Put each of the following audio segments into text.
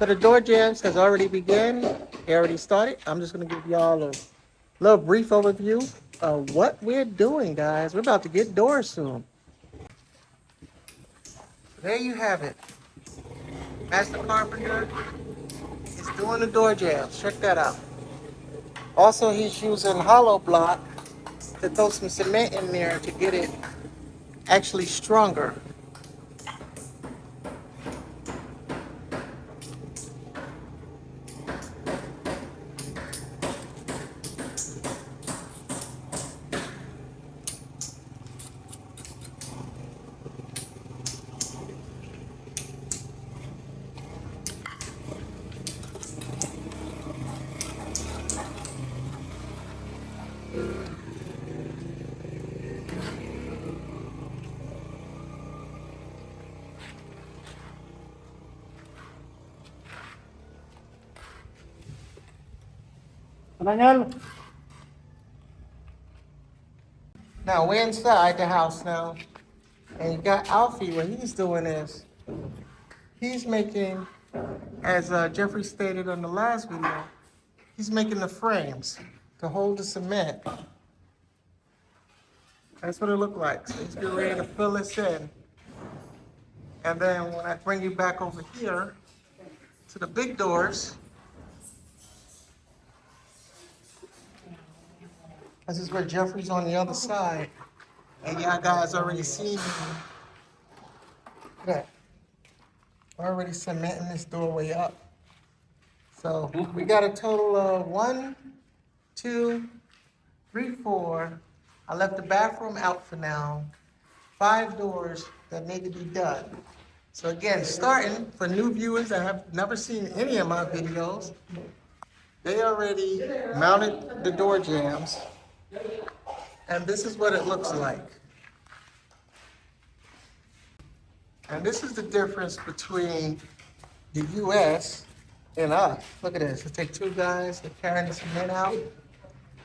So the door jams has already begun. It already started. I'm just gonna give y'all a little brief overview of what we're doing, guys. We're about to get doors soon. There you have it. Master Carpenter is doing the door jams. Check that out. Also, he's using hollow block to throw some cement in there to get it actually stronger. Now we're inside the house now, and you got Alfie. What he's doing is he's making, as Jeffrey stated on the last video, he's making the frames to hold the cement. That's what it looked like. So he's getting ready to fill this in, and then when I bring you back over here to the big doors, this is where Jeffrey's on the other side. And y'all guys already seen me. Look at that. Already cementing this doorway up. So we got a total of 1, 2, 3, 4. I left the bathroom out for now. 5 doors that need to be done. So again, starting for new viewers that have never seen any of my videos, they already mounted the door jams. And this is what it looks like. And this is the difference between the US and us. Look at this. It takes 2 guys to carry the cement out.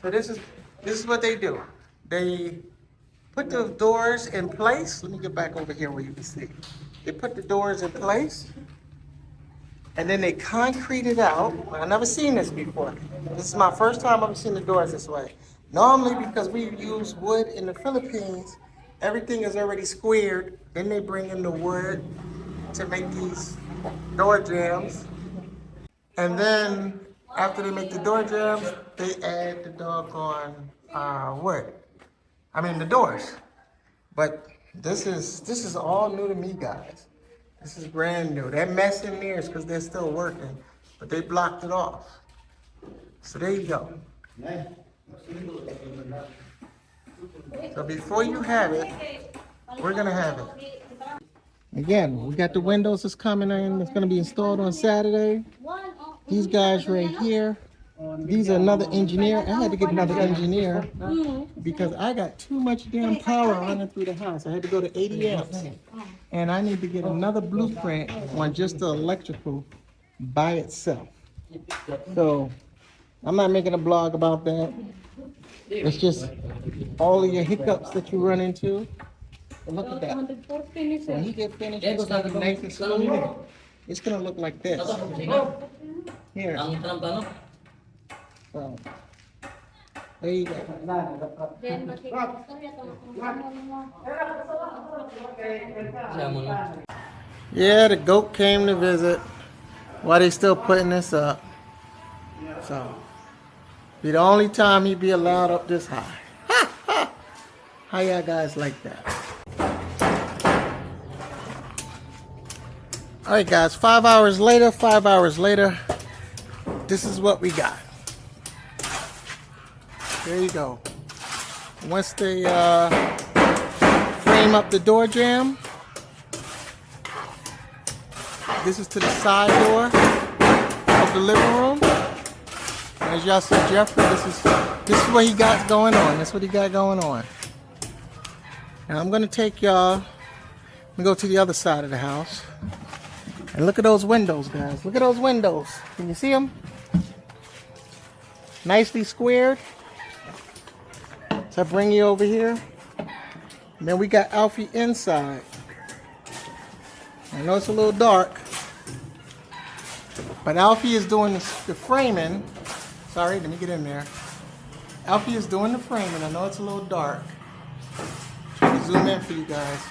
So this is what they do. They put the doors in place. Let me get back over here where you can see. They put the doors in place, and then they concrete it out. I've never seen this before. This is my first time I've seen the doors this way. Normally, because we use wood in the Philippines, everything is already squared. Then they bring in the wood to make these door jams. And then after they make the door jams, they add the doggone wood. I mean the doors. But this is all new to me, guys. This is brand new. That mess in there is because they're still working, but they blocked it off. So there you go. So before you have it, we're gonna have it. Again, we got the windows that's coming in. It's gonna be installed on Saturday. These guys right here, these are another engineer. I had to get another engineer because I got too much damn power running through the house. I had to go to 80 amps. And I need to get another blueprint on just the electrical by itself. So I'm not making a blog about that. It's just all of your hiccups that you run into. But look at that. When he get finished, it's gonna be nice and smooth. It's gonna look like this. Here. So there you go. Yeah, the goat came to visit. Why they still putting this up? So be the only time he'd be allowed up this high. How y'all guys like that? All right, guys. 5 hours later. This is what we got. There you go. Once they frame up the door jamb, this is to the side door of the living room. As y'all see, Jeffrey, this is what he got going on. That's what he got going on. Now I'm gonna take y'all and go to the other side of the house. And look at those windows, guys. Look at those windows. Can you see them? Nicely squared. So I bring you over here. And then we got Alfie inside. I know it's a little dark. But Alfie is doing the framing. Sorry, let me get in there. Alfie is doing the framing. I know it's a little dark. Try to zoom in for you guys.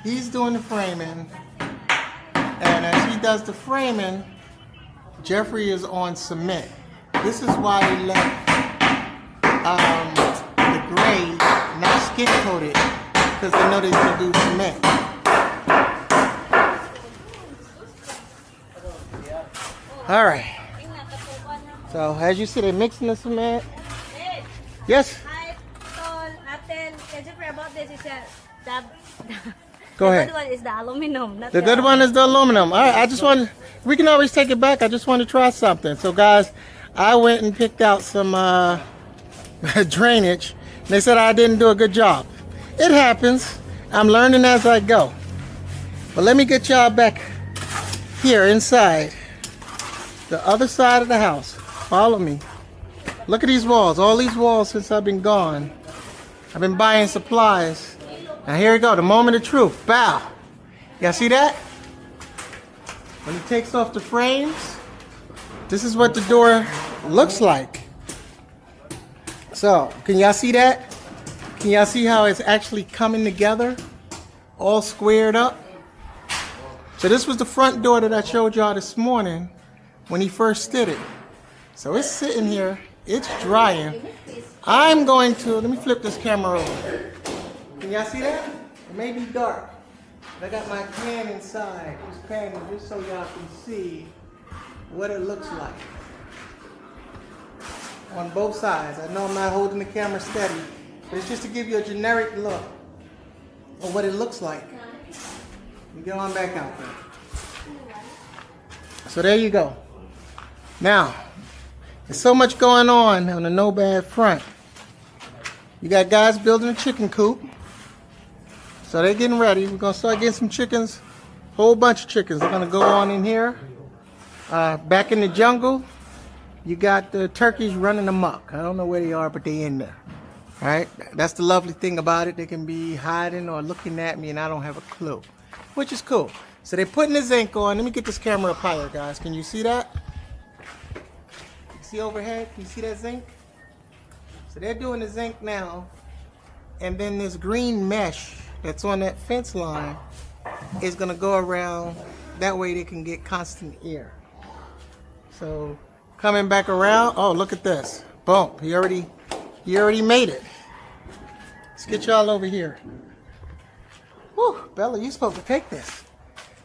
He's doing the framing. And as he does the framing, Jeffrey is on cement. This is why we left the grade not skin coated, because they know they're going to do cement. All right. So as you see, they're mixing the cement. Yes. Hi, Tol, Atel. Jeffrey, about this is Go ahead. The other one is the aluminum. Not The other one is the aluminum. All right. I just want. We can always take it back. I just want to try something. So guys, I went and picked out some drainage. They said I didn't do a good job. It happens. I'm learning as I go. But let me get y'all back here inside. The other side of the house. Follow me. Look at these walls. All these walls since I've been gone. I've been buying supplies. Now here we go. The moment of truth. Bow. Y'all see that? When he takes off the frames, this is what the door looks like. So, can y'all see that? Can y'all see how it's actually coming together? All squared up. So this was the front door that I showed y'all this morning when he first did it. So it's sitting here, it's drying. I'm going to, let me flip this camera over. Can y'all see that? It may be dark. I got my pan inside, this pan just so y'all can see what it looks like. On both sides. I know I'm not holding the camera steady, but it's just to give you a generic look of what it looks like. You get on back out there. So there you go. Now, there's so much going on the no bad front. You got guys building a chicken coop. So they're getting ready. We're gonna start getting some chickens. Whole bunch of chickens. They're gonna go on in here. Back in the jungle, you got the turkeys running amok. I don't know where they are, but they in there. All right? That's the lovely thing about it. They can be hiding or looking at me and I don't have a clue, which is cool. So they're putting the zinc on. Let me get this camera up higher, guys. Can you see that? You see overhead? Can you see that zinc? So they're doing the zinc now. And then this green mesh that's on that fence line is gonna go around. That way they can get constant air. So coming back around, oh, look at this. Boom, he already made it. Let's get y'all over here. Whew, Bella, you're supposed to take this.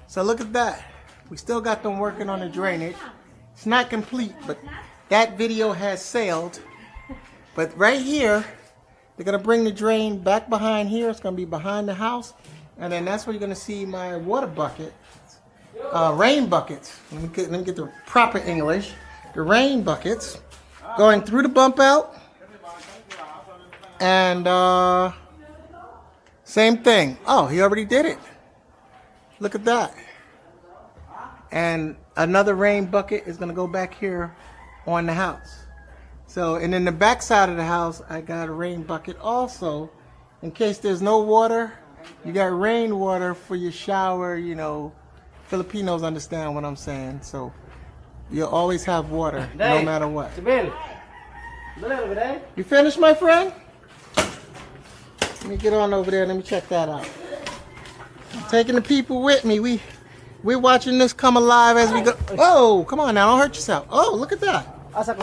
So look at that. We still got them working on the drainage. It's not complete, but that video has sailed. But right here, they're gonna bring the drain back behind here. It's gonna be behind the house. And then that's where you're gonna see my water bucket, rain buckets. Let me get the proper English. The rain buckets going through the bump out. And same thing. Oh, he already did it. Look at that. And another rain bucket is gonna go back here on the house. So, and in the back side of the house, I got a rain bucket also. In case there's no water, you got rainwater for your shower, you know. Filipinos understand what I'm saying. So, you'll always have water, no matter what. You finished, my friend? Let me get on over there. Let me check that out. I'm taking the people with me. We're watching this come alive as we go. Oh, come on now. Don't hurt yourself. Oh, look at that. The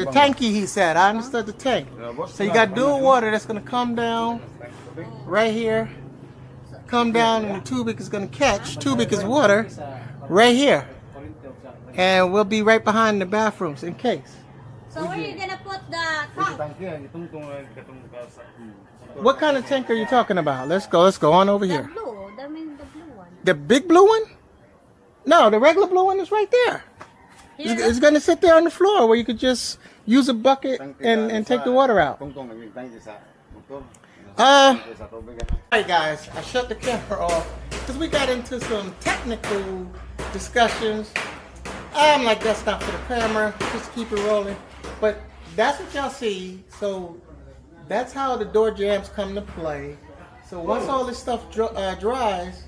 tanky, he said. I understood the tank. So you got dual water that's going to come down right here. Come down and the tubic is going to catch. Tubic is water right here. And we'll be right behind the bathrooms in case. So where are you gonna put the tank? What kind of tank are you talking about? Let's go on over here. The blue, the blue one. The big blue one? No, the regular blue one is right there. It's going to sit there on the floor where you could just use a bucket and take the water out. Alright guys, I shut the camera off because we got into some technical discussions. I'm like, that's not for the camera, just keep it rolling. But that's what y'all see. So that's how the door jambs come to play. So once all this stuff dries,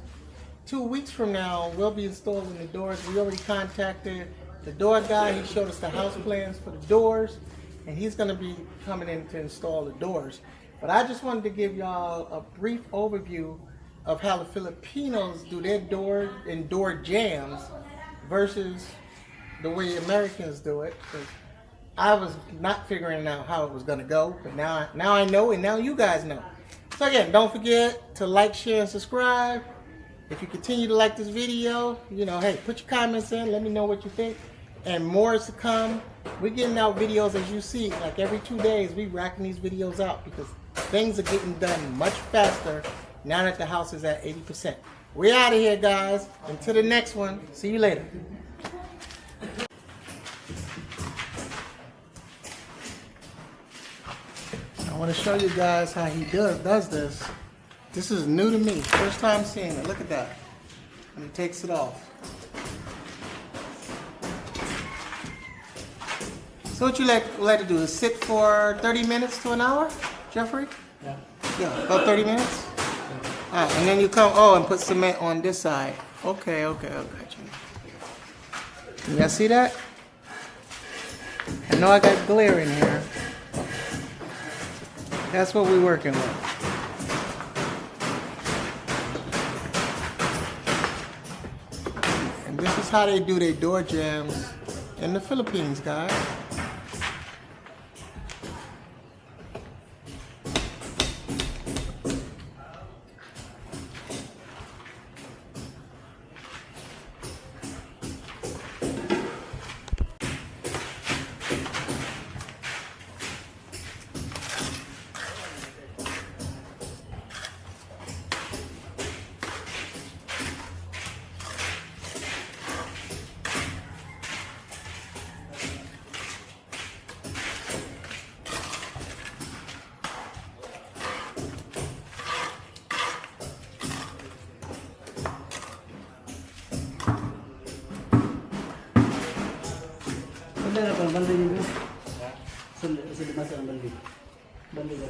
2 weeks from now, we'll be installing the doors. We already contacted the door guy. He showed us the house plans for the doors, and he's going to be coming in to install the doors. But I just wanted to give y'all a brief overview of how the Filipinos do their door and door jams versus the way Americans do it. 'Cause I was not figuring out how it was going to go, but now I know, and now you guys know. So again, don't forget to like, share, and subscribe. If you continue to like this video, hey, put your comments in. Let me know what you think. And more is to come. We're getting out videos, as you see, like every 2 days. We racking these videos out because things are getting done much faster now that the house is at 80%. We're out of here, guys. Until the next one. See you later. I want to show you guys how he does this. This is new to me. First time seeing it. Look at that. And he takes it off. So what you like to do is sit for 30 minutes to an hour, Jeffrey? Yeah. Yeah, about 30 minutes? All right, and then you come, and put cement on this side. Okay, I got you. You guys see that? I know I got glare in here. That's what we're working with. And this is how they do their door jams in the Philippines, guys. Saan na bang bandi nito? Saan masang bandi? Bandi ba?